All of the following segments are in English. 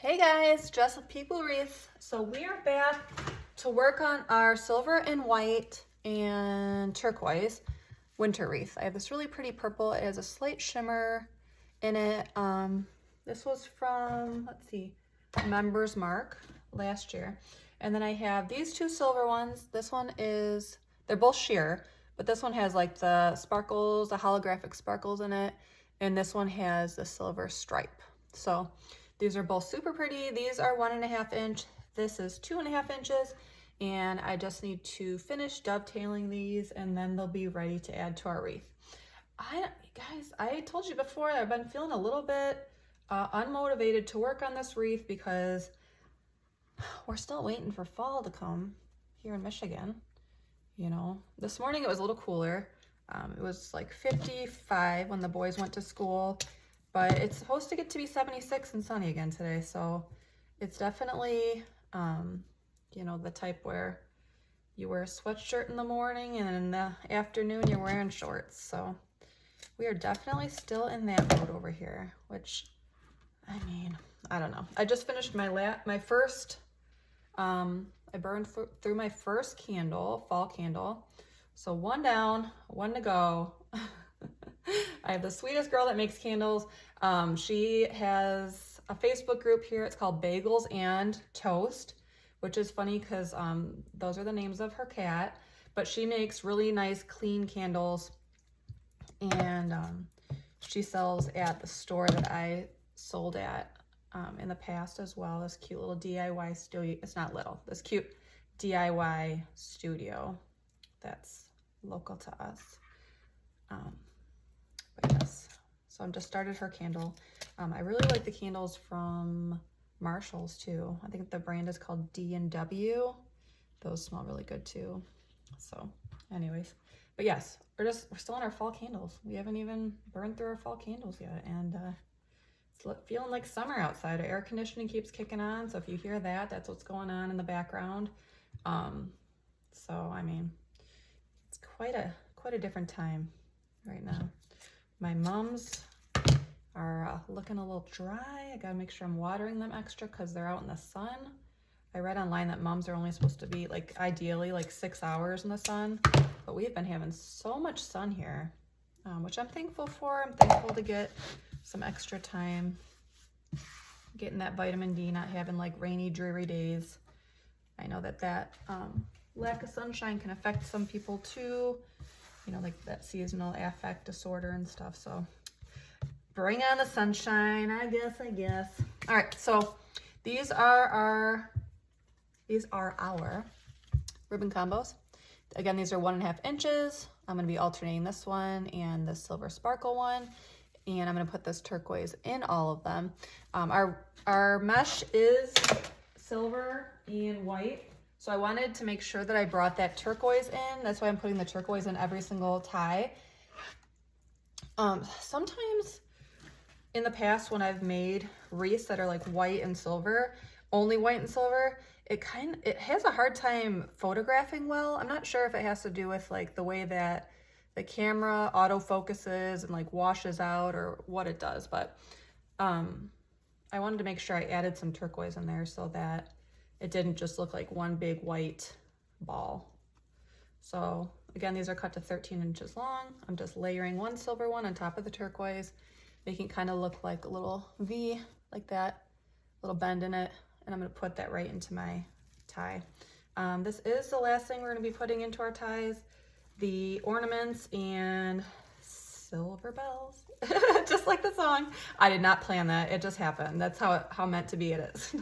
Hey guys, Jess with People Wreath. So we are back to work on our silver and white and turquoise winter wreath. I have this really pretty purple. It has a slight shimmer in it. This was from, let's see, Members Mark last year. And then I have these two silver ones. This one is, they're both sheer, but this one has like the sparkles, the holographic sparkles in it. And this one has the silver stripe. So these are both super pretty. These are 1.5 inch. This is 2.5 inches. And I just need to finish dovetailing these and then they'll be ready to add to our wreath. Guys, I told you before, I've been feeling a little bit unmotivated to work on this wreath because we're still waiting for fall to come here in Michigan. You know, this morning it was a little cooler. It was like 55 when the boys went to school, but it's supposed to get to be 76 and sunny again today. So it's definitely, you know, the type where you wear a sweatshirt in the morning and in the afternoon you're wearing shorts. So we are definitely still in that mode over here, which, I mean, I don't know. I just finished my first, I burned through my first candle, fall candle. So one down, one to go. I have the sweetest girl that makes candles. She has a Facebook group here. It's called Bagels and Toast, which is funny because those are the names of her cat. But she makes really nice, clean candles. And she sells at the store that I sold at in the past as well. This cute little DIY studio. It's not little. This cute DIY studio that's local to us. But yes, so I've just started her candle. I really like the candles from Marshall's too. I think the brand is called D&W. Those smell really good too. So anyways, but yes, we're still in our fall candles. We haven't even burned through our fall candles yet. And it's feeling like summer outside. Our air conditioning keeps kicking on. So if you hear that, that's what's going on in the background. So, I mean, it's quite a different time right now. My mums are looking a little dry. I gotta make sure I'm watering them extra because they're out in the sun. I read online that mums are only supposed to be like ideally like 6 hours in the sun, but we've been having so much sun here, which I'm thankful for. I'm thankful to get some extra time getting that vitamin D, not having like rainy, dreary days. I know that lack of sunshine can affect some people too, you know, like that seasonal affect disorder and stuff. So bring on the sunshine, I guess. All right, so these are our ribbon combos. Again, these are 1.5 inches. I'm gonna be alternating this one and the silver sparkle one, and I'm gonna put this turquoise in all of them. Our mesh is silver and white. So I wanted to make sure that I brought that turquoise in. That's why I'm putting the turquoise in every single tie. Sometimes in the past when I've made wreaths that are like white and silver, only white and silver, it has a hard time photographing well. I'm not sure if it has to do with like the way that the camera auto focuses and like washes out or what it does, but I wanted to make sure I added some turquoise in there so that it didn't just look like one big white ball. So again, these are cut to 13 inches long. I'm just layering one silver one on top of the turquoise, making it kind of look like a little V like that, little bend in it. And I'm gonna put that right into my tie. This is the last thing we're gonna be putting into our ties, the ornaments and silver bells, just like the song. I did not plan that, it just happened. That's how meant to be it is.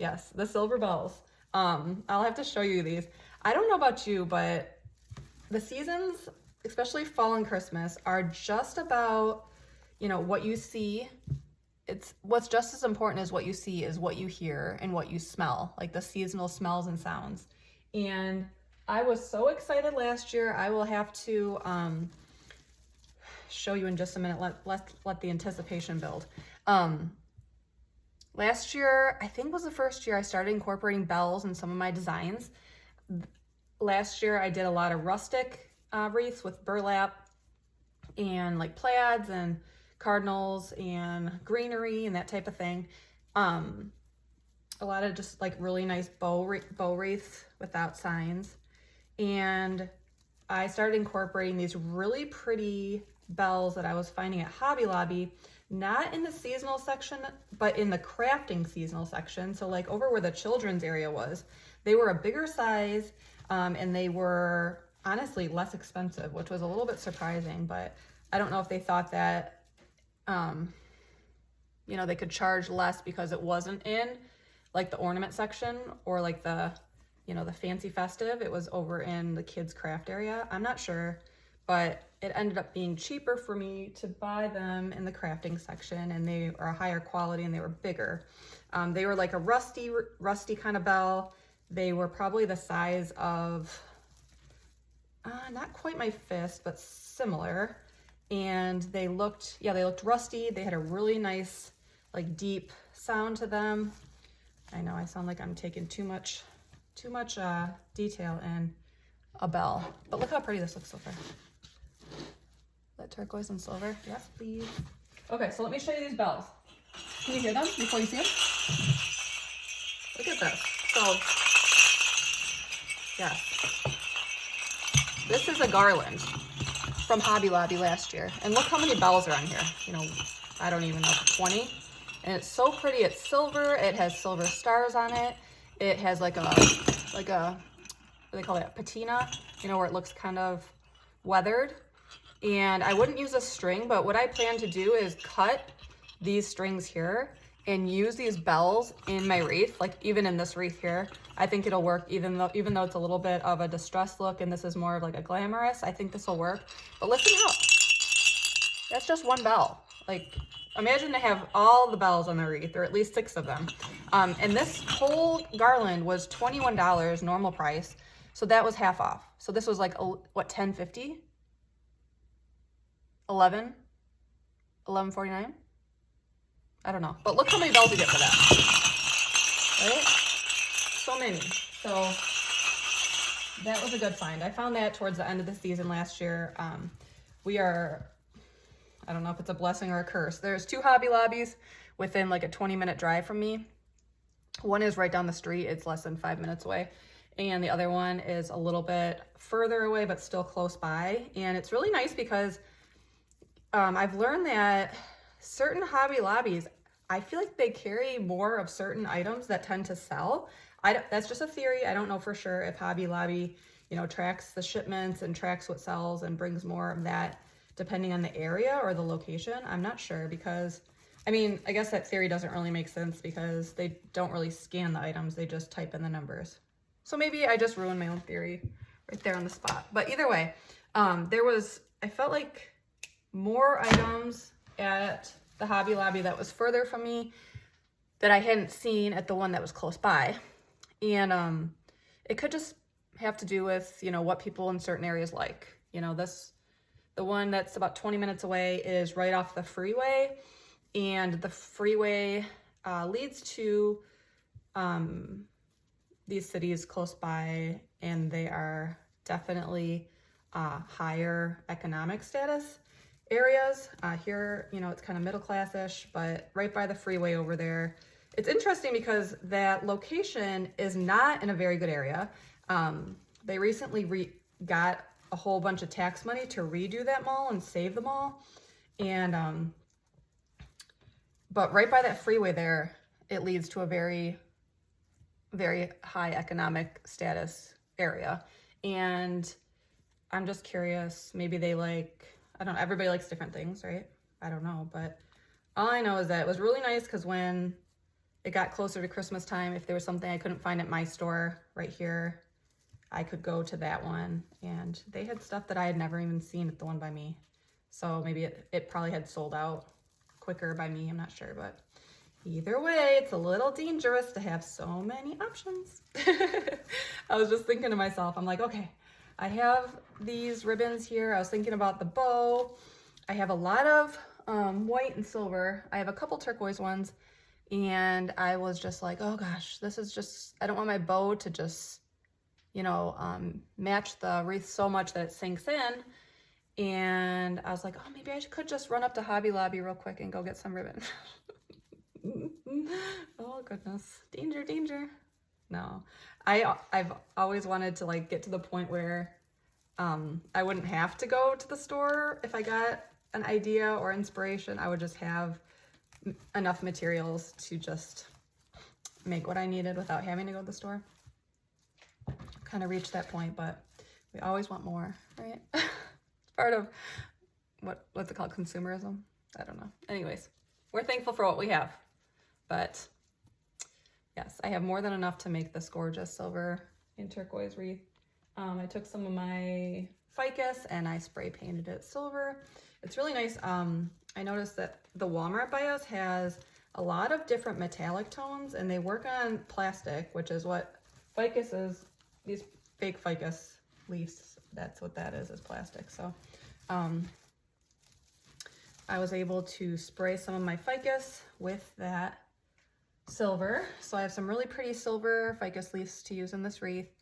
Yes, the silver bells. I'll have to show you these. I don't know about you, but the seasons, especially fall and Christmas, are just about, you know, what you see. What's just as important as what you see is what you hear and what you smell, like the seasonal smells and sounds. And I was so excited last year. I will have to show you in just a minute. Let the anticipation build. Last year, I think was the first year I started incorporating bells in some of my designs. Last year, I did a lot of rustic wreaths with burlap and like plaids and cardinals and greenery and that type of thing. A lot of just like really nice bow wreaths without signs. And I started incorporating these really pretty bells that I was finding at Hobby Lobby, not in the seasonal section, but in the crafting seasonal section. So like over where the children's area was, they were a bigger size, and they were honestly less expensive, which was a little bit surprising, but I don't know if they thought that, you know, they could charge less because it wasn't in like the ornament section or like the, you know, the fancy festive. It was over in the kids craft area. I'm not sure, but it ended up being cheaper for me to buy them in the crafting section, and they are a higher quality and they were bigger. They were like a rusty kind of bell. They were probably the size of, not quite my fist, but similar. And they looked rusty. They had a really nice, like deep sound to them. I know I sound like I'm taking too much detail in a bell, but look how pretty this looks so far. That turquoise and silver. Yes, please. Okay, so let me show you these bells. Can you hear them before you see them? Look at this. So, yes. This is a garland from Hobby Lobby last year. And look how many bells are on here. You know, I don't even know, 20. And it's so pretty. It's silver. It has silver stars on it. It has like a, what do they call it? Patina, you know, where it looks kind of weathered. And I wouldn't use a string, but what I plan to do is cut these strings here and use these bells in my wreath, like even in this wreath here. I think it'll work, even though it's a little bit of a distressed look and this is more of like a glamorous. I think this will work. But listen up. That's just one bell. Like, imagine to have all the bells on the wreath, or at least 6 of them. And this whole garland was $21 normal price. So that was half off. So this was like, what, $10.50? $11.49? I don't know. But look how many bells you get for that. Right? So many. So that was a good find. I found that towards the end of the season last year. I don't know if it's a blessing or a curse. There's 2 Hobby Lobbies within like a 20-minute drive from me. One is right down the street. It's less than 5 minutes away. And the other one is a little bit further away, but still close by. And it's really nice because I've learned that certain Hobby Lobbies, I feel like they carry more of certain items that tend to sell. That's just a theory. I don't know for sure if Hobby Lobby, you know, tracks the shipments and tracks what sells and brings more of that depending on the area or the location. I'm not sure because, I mean, I guess that theory doesn't really make sense because they don't really scan the items. They just type in the numbers. So maybe I just ruined my own theory right there on the spot. But either way, I felt like more items at the Hobby Lobby that was further from me that I hadn't seen at the one that was close by. And it could just have to do with, you know, what people in certain areas like. You know, the one that's about 20 minutes away is right off the freeway, and the freeway leads to these cities close by, and they are definitely higher economic status areas. Here, you know, it's kind of middle class-ish, but right by the freeway over there. It's interesting because that location is not in a very good area. They recently got a whole bunch of tax money to redo that mall and save the mall. And, but right by that freeway there, it leads to a very, very high economic status area. And I'm just curious, maybe they like, I don't know, everybody likes different things, right? I don't know, but all I know is that it was really nice because when it got closer to Christmas time, if there was something I couldn't find at my store right here, I could go to that one, and they had stuff that I had never even seen at the one by me. So maybe it probably had sold out quicker by me, I'm not sure, but either way, it's a little dangerous to have so many options. I was just thinking to myself, I'm like, okay, I have these ribbons here. I was thinking about the bow. I have a lot of white and silver. I have a couple turquoise ones, and I was just like, oh gosh, this is just, I don't want my bow to just, you know, match the wreath so much that it sinks in. And I was like, oh, maybe I could just run up to Hobby Lobby real quick and go get some ribbon. Oh goodness, danger, danger. No, I've always wanted to like get to the point where I wouldn't have to go to the store if I got an idea or inspiration. I would just have enough materials to just make what I needed without having to go to the store. Kind of reached that point, but we always want more, right? It's part of what's it called? Consumerism? I don't know. Anyways, we're thankful for what we have, but yes, I have more than enough to make this gorgeous silver and turquoise wreath. I took some of my ficus and I spray painted it silver. It's really nice. I noticed that the Walmart by us has a lot of different metallic tones, and they work on plastic, which is what ficus is. These fake ficus leaves, that's what that is plastic. So I was able to spray some of my ficus with that silver. So I have some really pretty silver ficus leaves to use in this wreath.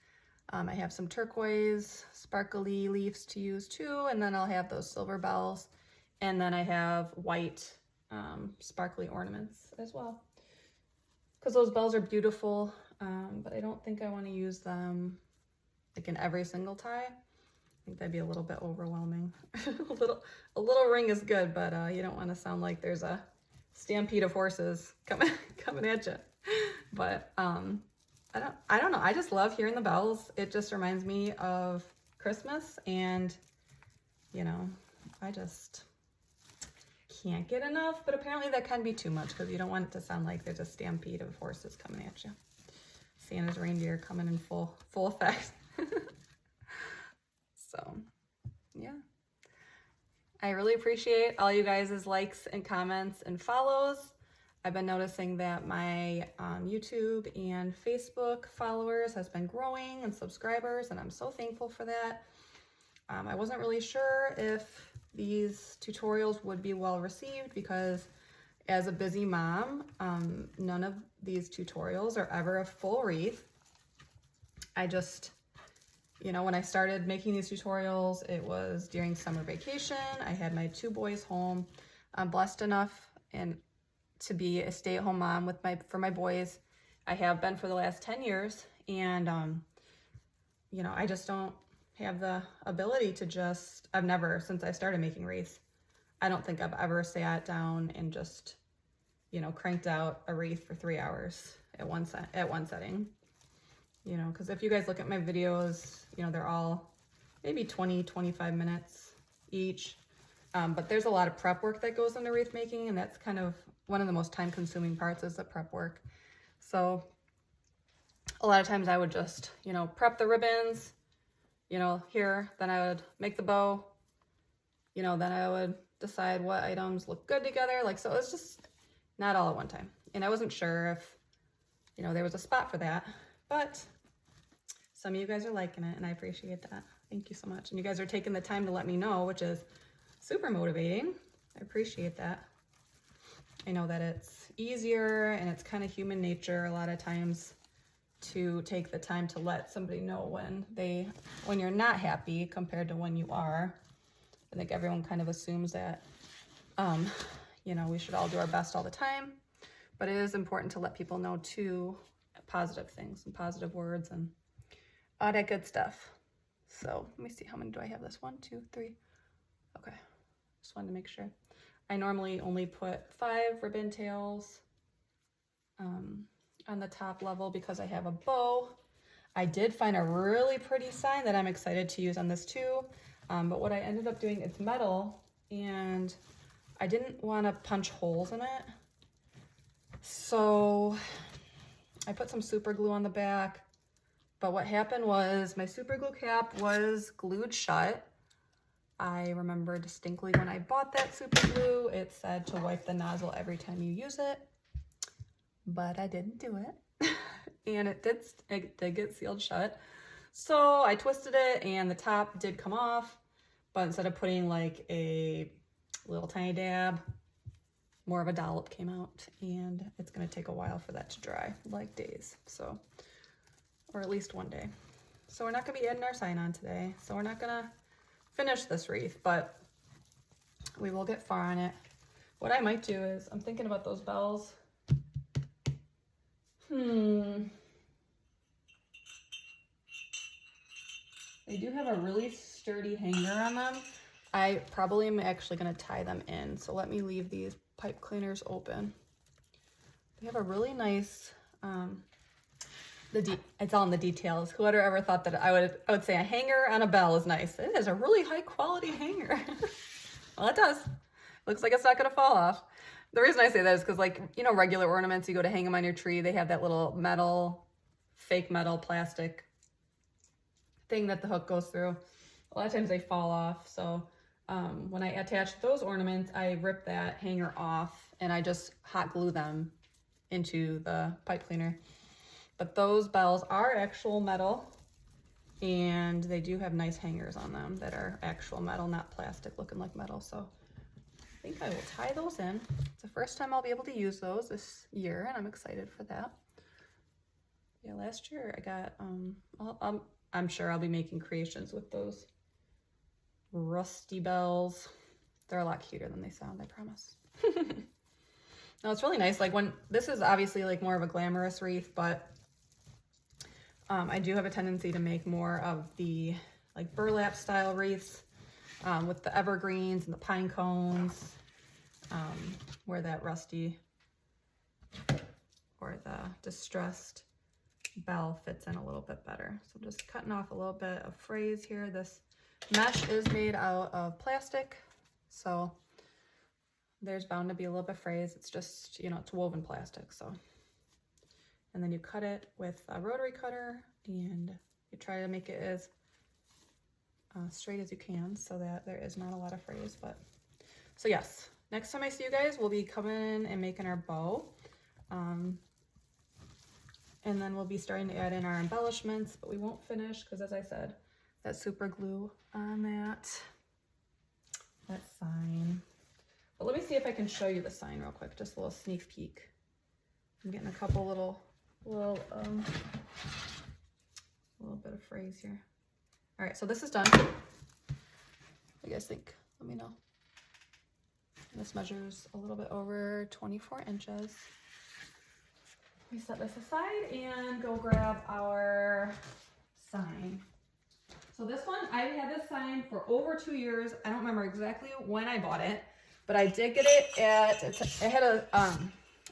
I have some turquoise sparkly leaves to use too, and then I'll have those silver bells, and then I have white sparkly ornaments as well, because those bells are beautiful, but I don't think I want to use them like in every single tie. I think that'd be a little bit overwhelming. a little ring is good, but you don't want to sound like there's a stampede of horses coming at you. But I don't know. I just love hearing the bells. It just reminds me of Christmas, and you know, I just can't get enough. But apparently that can be too much, because you don't want it to sound like there's a stampede of horses coming at you. Santa's reindeer coming in full effect. So yeah, I really appreciate all you guys' likes and comments and follows. I've been noticing that my YouTube and Facebook followers has been growing, and subscribers, and I'm so thankful for that. I wasn't really sure if these tutorials would be well received, because as a busy mom, none of these tutorials are ever a full wreath. I just, you know, when I started making these tutorials, it was during summer vacation. I had my 2 boys home. I'm blessed enough to be a stay-at-home mom for my boys. I have been for the last 10 years, and you know, I just don't have the ability to I've never, since I started making wreaths, I don't think I've ever sat down and just, you know, cranked out a wreath for 3 hours at one setting. You know, because if you guys look at my videos, you know, they're all maybe 20-25 minutes each. But there's a lot of prep work that goes into wreath making, and that's kind of one of the most time-consuming parts, is the prep work. So a lot of times I would just, you know, prep the ribbons, you know, here, then I would make the bow, you know, then I would decide what items look good together. Like, so it's just not all at one time. And I wasn't sure if, you know, there was a spot for that, but some of you guys are liking it, and I appreciate that. Thank you so much. And you guys are taking the time to let me know, which is super motivating. I appreciate that. I know that it's easier, and it's kind of human nature a lot of times to take the time to let somebody know when you're not happy compared to when you are. I think everyone kind of assumes that, you know, we should all do our best all the time, but it is important to let people know too, positive things and positive words and all that good stuff. So let me see, how many do I have this? 1, 2, 3. Okay, just wanted to make sure. I normally only put 5 ribbon tails on the top level because I have a bow. I did find a really pretty sign that I'm excited to use on this too, but what I ended up doing, it's metal, and I didn't want to punch holes in it, so I put some super glue on the back. But what happened was my super glue cap was glued shut. I remember distinctly when I bought that super glue, it said to wipe the nozzle every time you use it, but I didn't do it. And it did get sealed shut. So I twisted it, and the top did come off, but instead of putting like a little tiny dab, more of a dollop came out, and it's gonna take a while for that to dry, like days. So, or at least one day. So we're not gonna be adding our sign on today. So we're not gonna finish this wreath, but we will get far on it. What I might do is, I'm thinking about those bells. They do have a really sturdy hanger on them. I probably am actually going to tie them in. So let me leave these pipe cleaners open. They have a really nice, it's all in the details. Whoever ever thought that I would say a hanger on a bell is nice. It is a really high quality hanger. Well, it does. Looks like it's not going to fall off. The reason I say that is because, like, you know, regular ornaments, you go to hang them on your tree, they have that little metal, fake metal plastic thing that the hook goes through. A lot of times they fall off. So when I attach those ornaments, I rip that hanger off and I just hot glue them into the pipe cleaner. But those bells are actual metal, and they do have nice hangers on them that are actual metal, not plastic looking like metal. So I think I will tie those in. It's the first time I'll be able to use those this year, and I'm excited for that. Yeah, last year I got, I'm sure I'll be making creations with those rusty bells. They're a lot cuter than they sound, I promise. No, it's really nice. Like, when this is obviously like more of a glamorous wreath, but I do have a tendency to make more of the like burlap style wreaths with the evergreens and the pine cones, where that rusty or the distressed bell fits in a little bit better. So I'm just cutting off a little bit of frays here. This mesh is made out of plastic, so there's bound to be a little bit of frays. It's just, you know, it's woven plastic. So, and then you cut it with a rotary cutter and you try to make it as straight as you can so that there is not a lot of frays. But so yes, next time I see you guys, we'll be coming and making our bow. And then we'll be starting to add in our embellishments, but we won't finish because, as I said, that super glue on that sign. But let me see if I can show you the sign real quick, just a little sneak peek. I'm getting a couple little bit of frays here. All right, so this is done. What do you guys think? Let me know. This measures a little bit over 24 inches. Let me set this aside and go grab our sign. So this one, I've had this sign for over 2 years. I don't remember exactly when I bought it, but I did get it at, it had a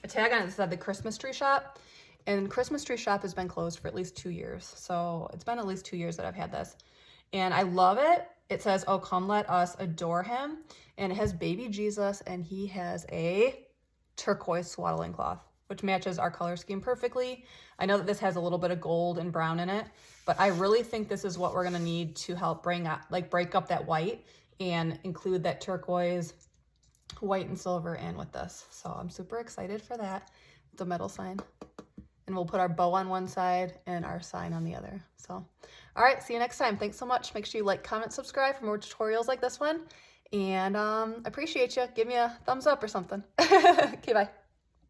tag on it that said the Christmas Tree Shop, and Christmas Tree Shop has been closed for at least 2 years. So it's been at least 2 years that I've had this, and I love it. It says, "Oh, come let us adore him." And it has baby Jesus, and he has a turquoise swaddling cloth, which matches our color scheme perfectly. I know that this has a little bit of gold and brown in it, but I really think this is what we're gonna need to help break up that white and include that turquoise, white and silver in with this. So I'm super excited for that. It's a metal sign. And we'll put our bow on one side and our sign on the other. So, all right, see you next time. Thanks so much. Make sure you like, comment, subscribe for more tutorials like this one. And I appreciate you. Give me a thumbs up or something. Okay, bye.